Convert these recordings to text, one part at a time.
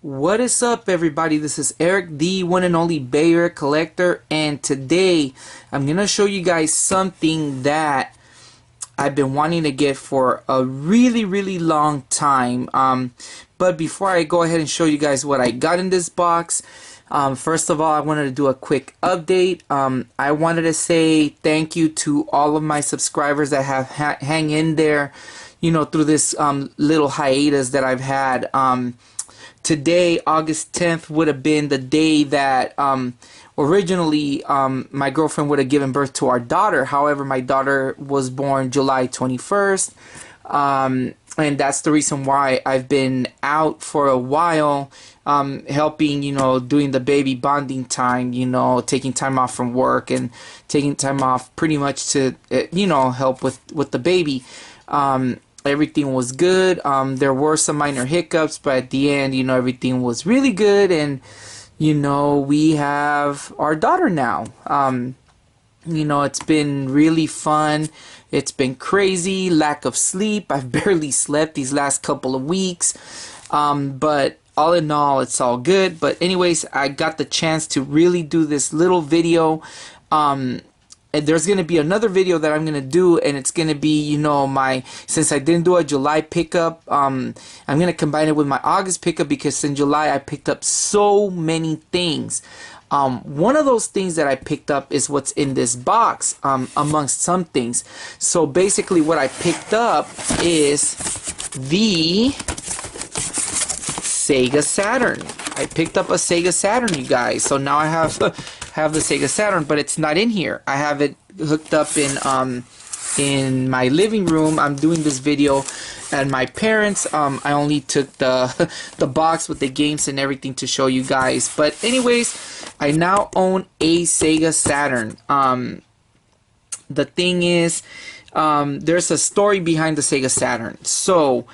What is up, everybody? This is Eric, the one and only Bay Area Collector, and today I'm gonna show you guys something that I've been wanting to get for a really long time. But before I go ahead and show you guys what I got in this box, first of all, I wanted to do a quick update. I wanted to say thank you to all of my subscribers that have hang in there, you know, through this little hiatus that I've had. Today, August 10th, would have been the day that originally my girlfriend would have given birth to our daughter. However, my daughter was born July 21st. And that's the reason why I've been out for a while, helping, you know, doing the baby bonding time, you know, taking time off from work and taking time off pretty much to, you know, help with the baby. Everything was good. There were some minor hiccups, but at the end, you know, everything was really good. And, you know, we have our daughter now. You know, it's been really fun. It's been crazy. Lack of sleep. I've barely slept these last couple of weeks. But all in all, it's all good. But anyways, I got the chance to really do this little video. And there's going to be another video that I'm going to do, and it's going to be, you know, since I didn't do a July pickup, I'm going to combine it with my August pickup, because in July I picked up so many things. One of those things that I picked up is what's in this box, amongst some things. So basically what I picked up is the Sega Saturn. I picked up a Sega Saturn, you guys. So now I have the Sega Saturn, but it's not in here. I have it hooked up in my living room. I'm doing this video at my parents'. I only took the box with the games and everything to show you guys. But anyways, I now own a Sega Saturn. The thing is, there's a story behind the Sega Saturn. So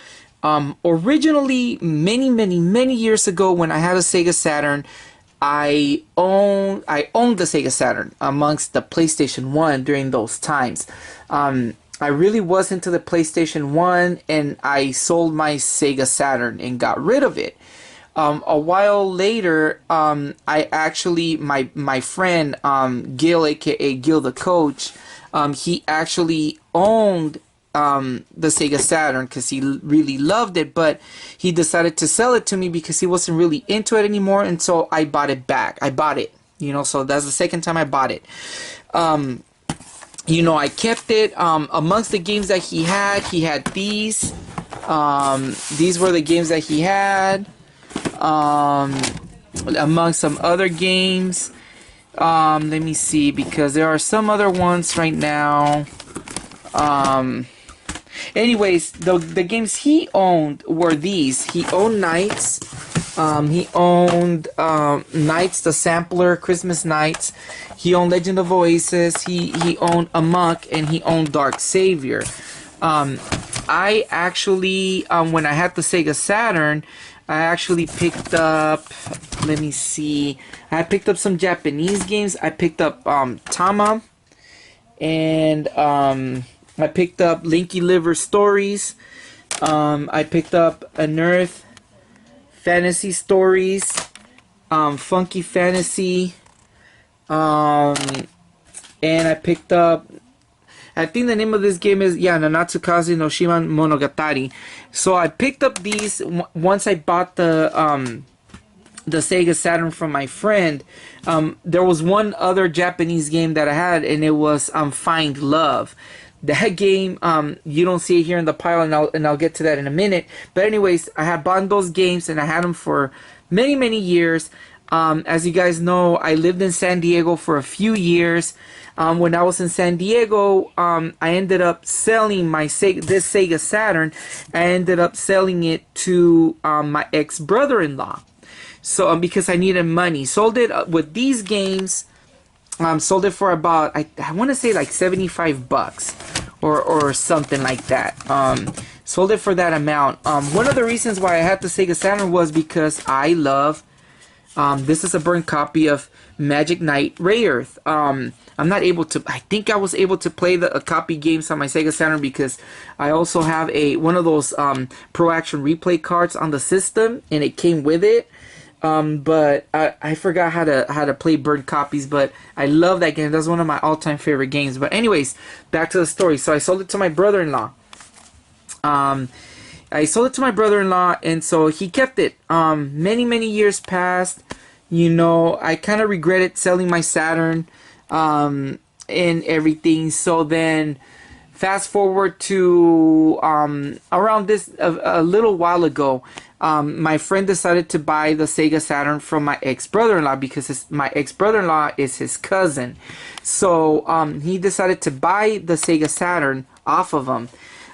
originally, many years ago, when I had a Sega Saturn, I owned the Sega Saturn amongst the PlayStation 1 during those times. I really was into the PlayStation 1, and I sold my Sega Saturn and got rid of it. A while later, I actually, my friend Gil, aka Gil the Coach, he actually owned the Sega Saturn because he really loved it, but he decided to sell it to me because he wasn't really into it anymore, and so I bought it back. I bought it, you know, so that's the second time I bought it. You know, I kept it. Amongst the games that he had these. These were the games that he had. Among some other games. Let me see, because there are some other ones right now. Anyways, the games he owned were these. He owned Nights. He owned Nights, the sampler, Christmas Nights. He owned Legend of Oasis. He owned Amok, and he owned Dark Savior. I actually, when I had the Sega Saturn, I actually picked up, let me see, I picked up some Japanese games. I picked up Tama, and I picked up Linky Liver Stories. I picked up Unearth Fantasy Stories, Funky Fantasy, and I picked up, I think the name of this game is, yeah, Nanatsukaze no Shima Monogatari. So I picked up these once I bought the Sega Saturn from my friend. There was one other Japanese game that I had, and it was Find Love. That game, you don't see it here in the pile, and I'll get to that in a minute. But anyways, I had bought those games, and I had them for many years. As you guys know, I lived in San Diego for a few years. When I was in San Diego, I ended up selling this Sega Saturn. I ended up selling it to my ex-brother-in-law. So because I needed money, sold it with these games. Sold it for about, I want to say like 75 bucks or something like that. Sold it for that amount. One of the reasons why I had the Sega Saturn was because I love This is a burnt copy of Magic Knight Rayearth. I'm not able to. I think I was able to play the copy games on my Sega Saturn because I also have one of those Pro Action Replay cards on the system, and it came with it. But I forgot how to play burnt copies. But I love that game. That's one of my all-time favorite games. But anyways, back to the story. So I sold it to my brother-in-law. I sold it to my brother-in-law, and so he kept it. Many years passed. You know, I kind of regretted selling my Saturn and everything. So then, fast forward to around this a little while ago, my friend decided to buy the Sega Saturn from my ex-brother-in-law because my ex-brother-in-law is his cousin. So he decided to buy the Sega Saturn off of him.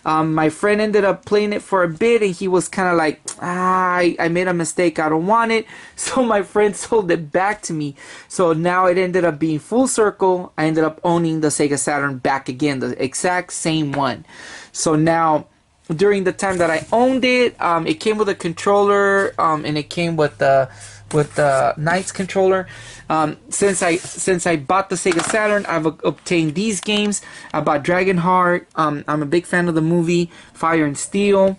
My friend ended up playing it for a bit, and he was kind of like, I made a mistake, I don't want it. So my friend sold it back to me. So now it ended up being full circle. I ended up owning the Sega Saturn back again, the exact same one. So now, during the time that I owned it, it came with a controller, and it came with the Knight's controller. Since I bought the Sega Saturn, I've obtained these games. I bought Dragonheart. I'm a big fan of the movie Fire and Steel,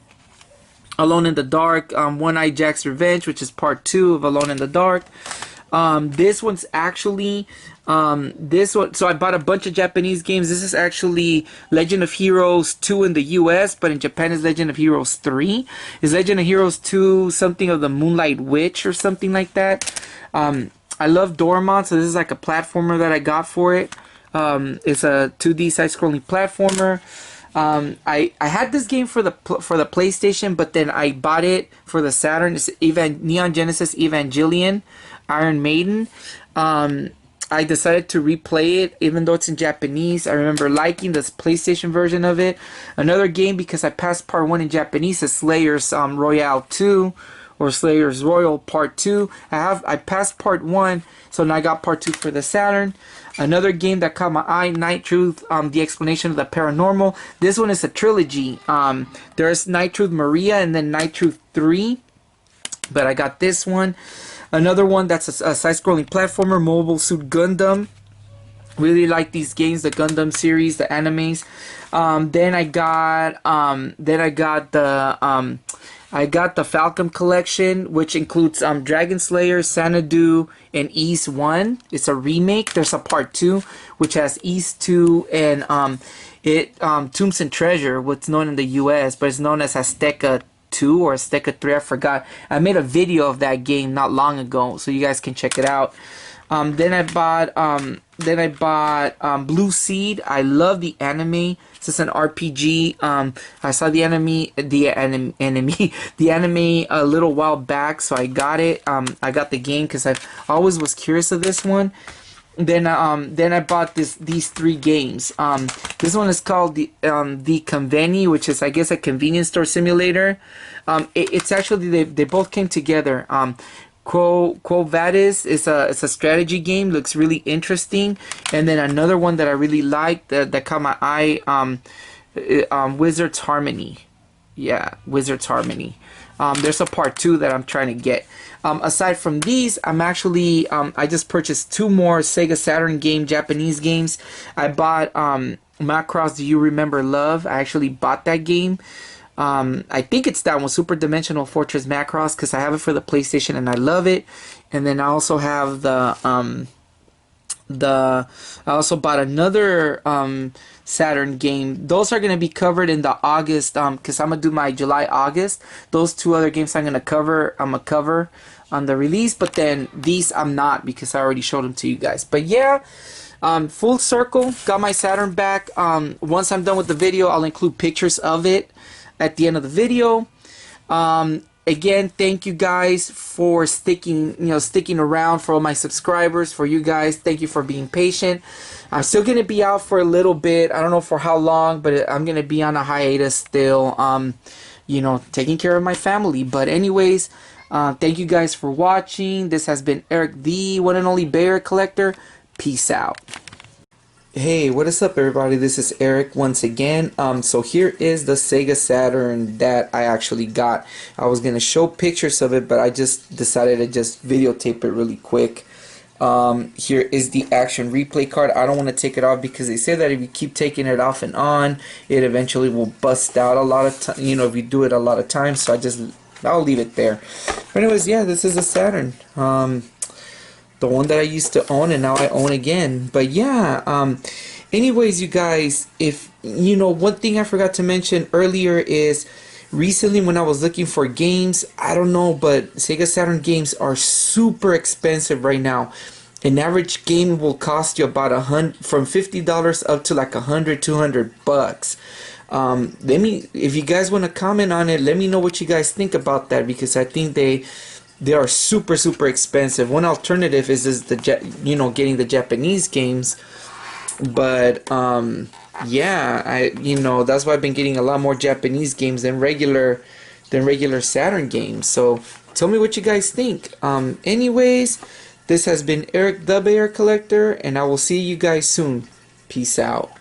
Alone in the Dark, One-Eyed Jack's Revenge, which is part 2 of Alone in the Dark. This one's actually this one. So I bought a bunch of Japanese games. This is actually Legend of Heroes 2 in the US, but in Japan is Legend of Heroes 3. Is Legend of Heroes 2 something of the Moonlight Witch or something like that? I love Doraemon, so this is like a platformer that I got for it. It's a 2D side-scrolling platformer. I had this game for the PlayStation, but then I bought it for the Saturn. It's Neon Genesis Evangelion Iron Maiden. I decided to replay it even though it's in Japanese. I remember liking this PlayStation version of it. Another game, because I passed part 1 in Japanese, is Slayers Royale 2 or Slayers Royal Part 2. I passed part 1, so now I got part 2 for the Saturn. Another game that caught my eye, Night Truth, The Explanation of the Paranormal. This one is a trilogy. There's Night Truth Maria and then Night Truth 3. But I got this one. Another one that's a side-scrolling platformer, Mobile Suit Gundam. Really like these games, the Gundam series, the animes. Then I got the Falcom collection, which includes Dragon Slayer, Xanadu, and Ys 1. It's a remake. There's a part 2, which has Ys 2 and Tombs and Treasure, what's known in the US, but it's known as Azteca 2 or Azteca 3, I forgot. I made a video of that game not long ago, so you guys can check it out. Then I bought Blue Seed. I love the anime. This is an RPG. I saw the anime a little while back, so I got it. I got the game because I always was curious of this one. Then I bought these 3 games. This one is called the Conveni, which is, I guess, a convenience store simulator. It's actually they both came together. Quo Vadis is a strategy game. Looks really interesting. And then another one that I really liked that caught my eye, Wizards Harmony. Yeah, Wizards Harmony. There's a part 2 that I'm trying to get. Aside from these, I'm actually I just purchased 2 more Sega Saturn Japanese games. I bought Macross Do You Remember Love? I actually bought that game. I think it's that one, Super Dimensional Fortress Macross, because I have it for the PlayStation and I love it. And then I also have I also bought another Saturn game. Those are going to be covered in the August, because I'm going to do my July-August. Those 2 other games I'm going to cover on the release, but then these I'm not, because I already showed them to you guys. But yeah, full circle, got my Saturn back. Once I'm done with the video, I'll include pictures of it at the end of the video. Again, thank you guys for sticking around, for all my subscribers, for you guys. Thank you for being patient. I'm still gonna be out for a little bit. I don't know for how long, but I'm gonna be on a hiatus still. Taking care of my family. But anyways, thank you guys for watching. This has been Eric, the one and only Bear Collector. Peace out. Hey, what is up everybody? This is Eric once again. So here is the Sega Saturn that I actually got. I was gonna show pictures of it, but I just decided to just videotape it really quick. Here is the action replay card. I don't want to take it off because they say that if you keep taking it off and on, it eventually will bust out a lot of time. You know, if you do it a lot of times. So I'll leave it there. But anyways, yeah, this is a Saturn. The one that I used to own and now I own again. But yeah, anyways, you guys, if you know, one thing I forgot to mention earlier is recently when I was looking for games, I don't know, but Sega Saturn games are super expensive right now. An average game will cost you about from $50 up to like $100-200. If you guys want to comment on it, let me know what you guys think about that, because I think they are super expensive. One alternative is getting the Japanese games, but yeah, that's why I've been getting a lot more Japanese games than regular Saturn games. So tell me what you guys think. Anyways, this has been Eric the Bear Collector, and I will see you guys soon. Peace out.